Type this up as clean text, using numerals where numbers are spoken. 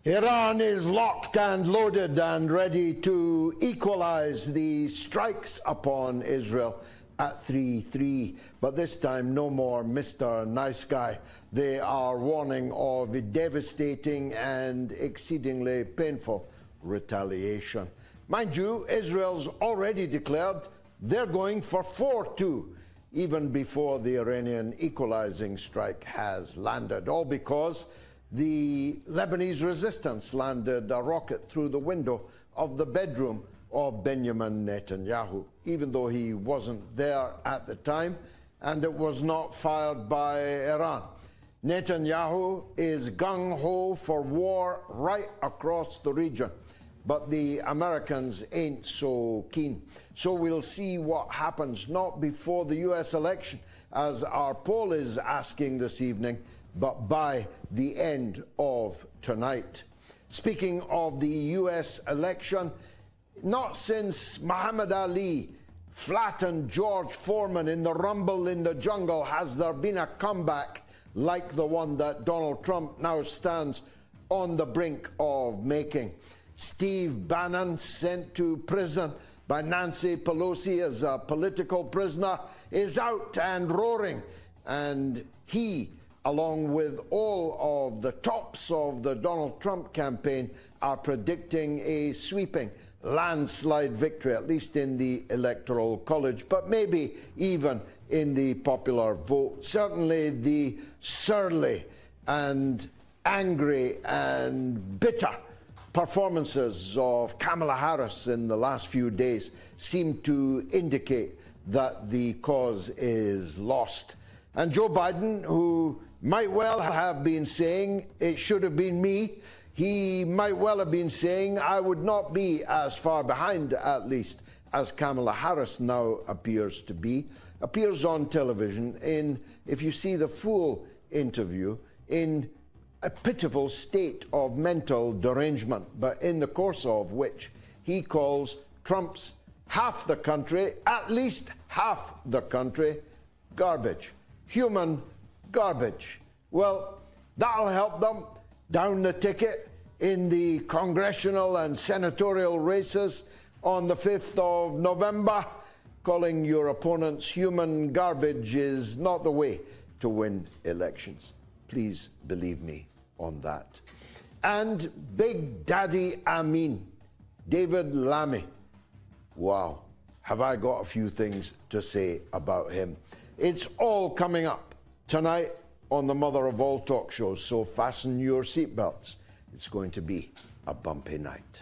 Iran is locked and loaded and ready to equalize the strikes upon Israel at 3-3. But this time, no more Mr. Nice Guy. They are warning of a devastating and exceedingly painful retaliation. Mind you, Israel's already declared they're going for 4-2, even before the Iranian equalizing strike has landed, all because the Lebanese resistance landed a rocket through the window of the bedroom of Benjamin Netanyahu, even though he wasn't there at the time, and it was not fired by Iran. Netanyahu is gung-ho for war right across the region, but the Americans ain't so keen. So we'll see what happens, not before the US election, as our poll is asking this evening, but by the end of tonight. Speaking of the US election, not since Muhammad Ali flattened George Foreman in the rumble in the jungle has there been a comeback like the one that Donald Trump now stands on the brink of making. Steve Bannon, sent to prison by Nancy Pelosi as a political prisoner, is out and roaring, and he, along with all of the tops of the Donald Trump campaign, are predicting a sweeping landslide victory, at least in the Electoral College, but maybe even in the popular vote. Certainly the surly and angry and bitter performances of Kamala Harris in the last few days seem to indicate that the cause is lost. And Joe Biden, who might well have been saying, it should have been me, he might well have been saying, I would not be as far behind, at least, as Kamala Harris now appears to be, appears on television in, if you see the full interview, in a pitiful state of mental derangement, but in the course of which he calls Trump's half the country, at least half the country, garbage. Human garbage. Well, that'll help them down the ticket in the congressional and senatorial races on the 5th of November. Calling your opponents human garbage is not the way to win elections. Please believe me on that. And Big Daddy Amin, David Lammy. Wow, have I got a few things to say about him. It's all coming up tonight on the mother of all talk shows, so fasten your seatbelts. It's going to be a bumpy night.